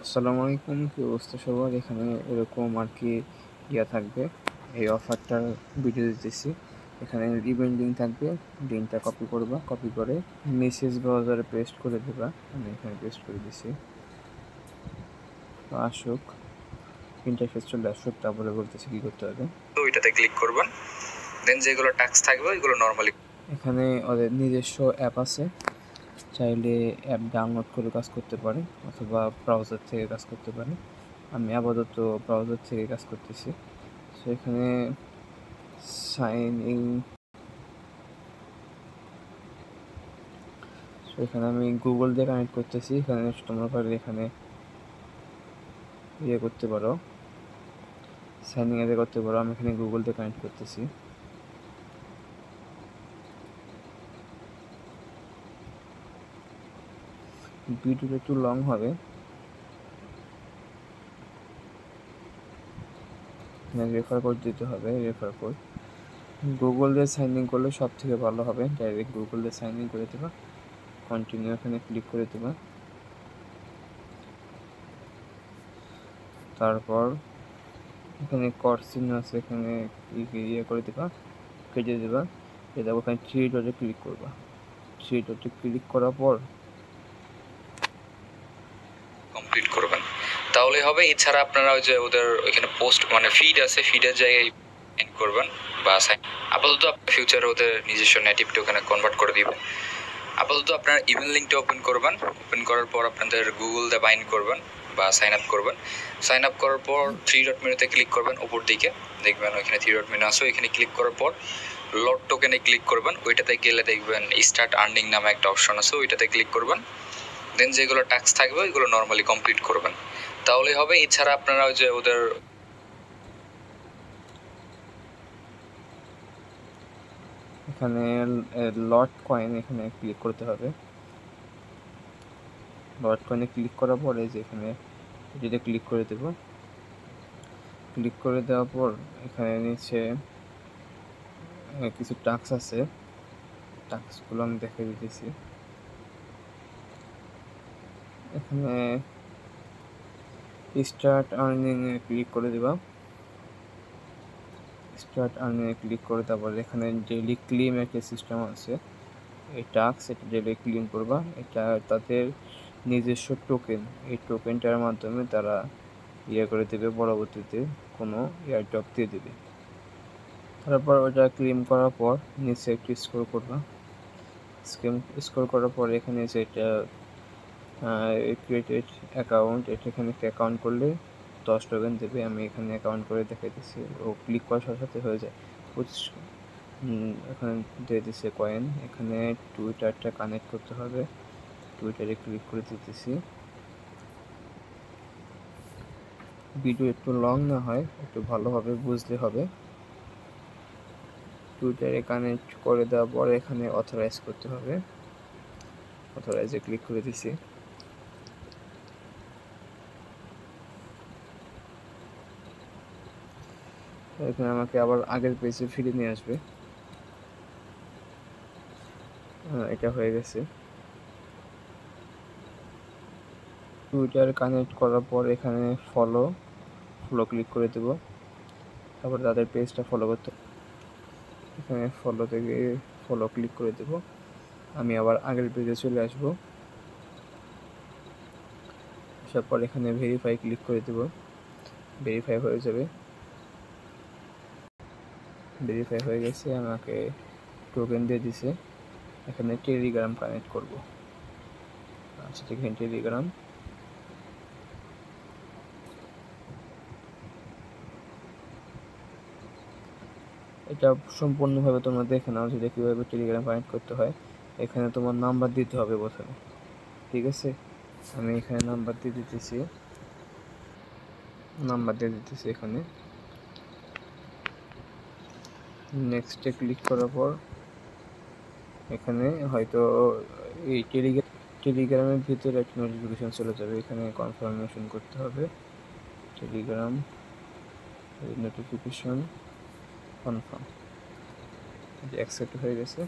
আসসালামু আলাইকুম, কি অবস্থা সবার? এখানে এরকম আর কি থাকবে। এই অফারটার ভিডিও দিতেছি। এখানে ইভেন্ট লিঙ্ক থাকবে, লিঙ্কটা কপি করবা, কপি করে মেসেজ ব্রাউজারে পেস্ট করে দেবা। আমি এখানে পেস্ট করে দিছি। আসুক, ইন্টারফেস চলে আসুক, তারপরে বলতেছি কি করতে হবে। তো এটাতে ক্লিক করবেন, দেন যেগুলো টাস্ক থাকবে ওইগুলো নরমালি। এখানে ওদের নিজস্ব অ্যাপ আছে, চাইলে অ্যাপ ডাউনলোড করে কাজ করতে পারে অথবা ব্রাউজার থেকে কাজ করতে পারে। আমি আপাতত ব্রাউজার থেকে কাজ করতেছি। সো এখানে সাইন ইন, এখানে আমি গুগল দিয়ে কানেক্ট করতেছি। এখানে তোমরা পারলে এখানে করতে পারো, সাইন ইন করতে পারো। আমি এখানে গুগল দিয়ে কানেক্ট করতেছি। ভিডিওটা একটু লং হবে, রেফার কোড দিতে হবে। রেফার কোড গুগল দিয়ে সাইন ইন করলে সব থেকে ভালো হবে। ডাইরেক্ট গুগল দিয়ে সাইন ইন করে দেবা, কন্টিনিউ এখানে ক্লিক করে দেবা। তারপর এখানে কর চিহ্ন আছে, এখানে করে দেবা, কেটে দেবা। এটা ওখানে থ্রি ডটে ক্লিক করবা। থ্রি ডটে ক্লিক করার পর কমপ্লিট করবেন, তাহলে হবে। এছাড়া আপনারা ওই যে ওদের ওইখানে পোস্ট মানে ফিড আছে, ফিডের জায়গায় এন্ড করবেন বা আপাতত ফিউচারে ওদের নিজস্ব নেটিভটা ওখানে কনভার্ট করে দিবেন। আপাতত আপনার ইমেল লিঙ্কটা ওপেন করবেন। ওপেন করার পর আপনাদের গুগল দিয়ে বাইন্ড করবেন বা সাইন আপ করবেন। সাইন আপ করার পর থ্রি ডট মেনুতে ক্লিক করবেন, উপর দিকে দেখবেন ওইখানে থ্রি ডট মেনু আছে। ওইখানে ক্লিক করার পর লট টোকেনে ক্লিক করবেন। ওইটাতে গেলে দেখবেন স্টার্ট আর্নিং নামে একটা অপশন আছে, ওইটাতে ক্লিক করবেন। দেন যেগুলো টাস্ক থাকবে ওইগুলো নর্মালি কমপ্লিট করবেন, তাহলে হবে। এছাড়া আপনারা ওই যে ওদের এখানে লট কয়েন এখানে ক্লিক করতে হবে। লট কয়েনে ক্লিক করার পরে যে এখানে এটাতে ক্লিক করে দেব। ক্লিক করে দেওয়ার পর এখানে নিচে কিছু টাস্ক আছে, টাস্কগুলো আমি দেখে দিতেছি। এখানে স্টার্ট আর্নিং এ ক্লিক করে দেবা। স্টার্ট আর্নিং এ ক্লিক করে তারপর এখানে ডেইলি ক্লেম একটা সিস্টেম আছে, এই টাস্ক এটা ডেইলি ক্লেম করবা। এটা তাদের নিজস্ব টোকেন, এই টোকেনটার মাধ্যমে তারা করে দেবে, পরবর্তীতে কোনো এয়ারড্রপ দিয়ে দেবে। তারপর ওটা ক্লেম করার পর নিচে একটু স্ক্রল করবা। স্ক্রল করার পর এখানে যেটা ক্রিয়েটেড অ্যাকাউন্ট, এটা এখানে অ্যাকাউন্ট করলে 10 টোকেন দেবে। আমি এখানে অ্যাকাউন্ট করে দেখাই দিচ্ছি। ও ক্লিক করার সাথে সাথে হয়ে যায় 25। এখানে দিয়ে দিচ্ছে কয়েন। এখানে টুইটারটা কানেক্ট করতে হবে, টুইটারে ক্লিক করে দিতেছি। ভিডিও একটু লং না হয়, একটু ভালোভাবে বুঝতে হবে। টুইটারে কানেক্ট করে দেওয়ার পর এখানে অথরাইজ করতে হবে, অথরাইজে ক্লিক করে দিছি। এখানে আমাকে আবার আগের পেজে ফিরে নিয়ে আসবে। এটা হয়ে গেছে। টুইটার কানেক্ট করার পর এখানে ফলো ক্লিক করে দেব। তারপর তাদের পেজটা ফলো করতে, এখানে ফলো থেকে ফলো ক্লিক করে দেব। আমি আবার আগের পেজে চলে আসব। আসার পর এখানে ভেরিফাই ক্লিক করে দেব, ভেরিফাই হয়ে যাবে। ভেরিফাই হয়ে গেছে, আমাকে টোকেন দিয়ে দিছে। এখানে টেলিগ্রাম কানেক্ট করব। আচ্ছা, এখানে টেলিগ্রাম, এটা সম্পূর্ণভাবে তোমরা দেখে নাও যে কীভাবে টেলিগ্রাম কানেক্ট করতে হয়। এখানে তোমার নাম্বার দিতে হবে প্রথমে, ঠিক আছে? আমি এখানে নাম্বার দিয়ে দিতেছি, এখানে নেক্সটে ক্লিক করার পর এখানে হয়তো এই টেলিগ্রামের ভিতরে একটা নোটিফিকেশন চলে যাবে। এখানে কনফার্মেশন করতে হবে, টেলিগ্রাম নোটিফিকেশন কনফার্ম, অ্যাকসেপ্ট হয়ে গেছে।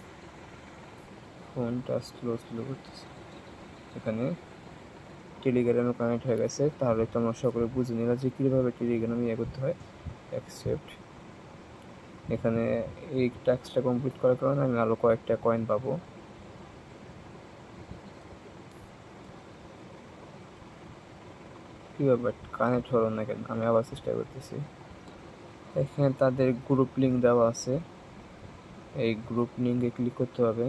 ফোনটা স্লো করতেছে। এখানে টেলিগ্রামে কানেক্ট হয়ে গেছে। তাহলে তোমরা সকলে বুঝে নিলা যে কীভাবে টেলিগ্রামে ইয়ে করতে হয়। অ্যাকসেপ্ট। এখানে এই টাস্কটা কমপ্লিট করার কারণে আমি আরও কয়েকটা কয়েন পাবো। কী ব্যাপার, কানেক্ট হলো না কেন? আমি আবার চেষ্টা করতেছি। এখানে তাদের গ্রুপ লিঙ্ক দেওয়া আছে, এই গ্রুপ লিঙ্কে ক্লিক করতে হবে,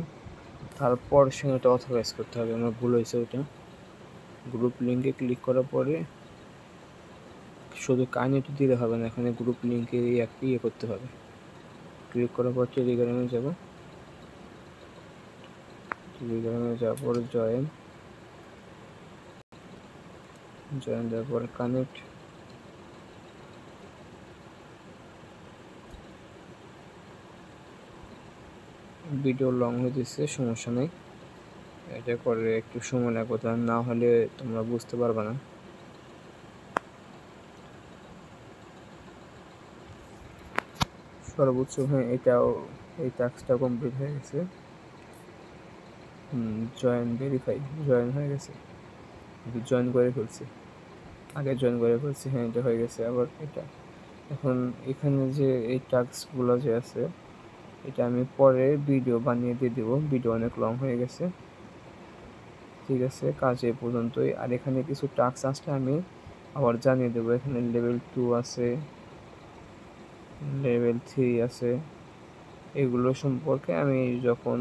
তারপর সেটা অথরাইজ করতে হবে। আমার ভুল হয়েছে ওটা। গ্রুপ লিঙ্কে ক্লিক করার পরে শুধু কানেক্ট দিলে হবে না, এখানে গ্রুপ লিঙ্কে ইয়ে করতে হবে। ক্লিক করার পর টেলিগ্রামে যাব, টেলিগ্রামে যাওয়ার পর জয়েন দেওয়ার পর কানেক্ট। ভিডিও লং হইতেছে, সমস্যা নেই, এটা করে একটু সময় লাগবে, তা না হলে তোমরা বুঝতে পারবে না। সর্বোচ্চ হ্যাঁ, এটাও এই টাস্কটা কমপ্লিট হয়ে গেছে। জয়েন ভেরিফাই, জয়েন হয়ে গেছে, জয়েন করে ফেলছি, আগে জয়েন করে ফেলছি। হ্যাঁ, এটা হয়ে গেছে। আবার এটা এখন এখানে যে এই টাস্কগুলো যে আছে, এটা আমি পরে ভিডিও বানিয়ে দিয়ে দেবো, ভিডিও অনেক লং হয়ে গেছে। ঠিক আছে, কাজ এ পর্যন্তই। আর এখানে কিছু টাস্ক আসলে আমি আবার জানিয়ে দেবো। এখানে লেভেল 2 আছে, লেভেল 3 আছে, এগুলো সম্পর্কে আমি যখন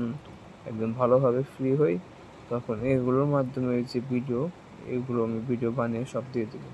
একদম ভালোভাবে ফ্রি হই তখন এগুলোর মাধ্যমে যে ভিডিও, এগুলো আমি ভিডিও বানিয়ে সব দিয়ে দেবো।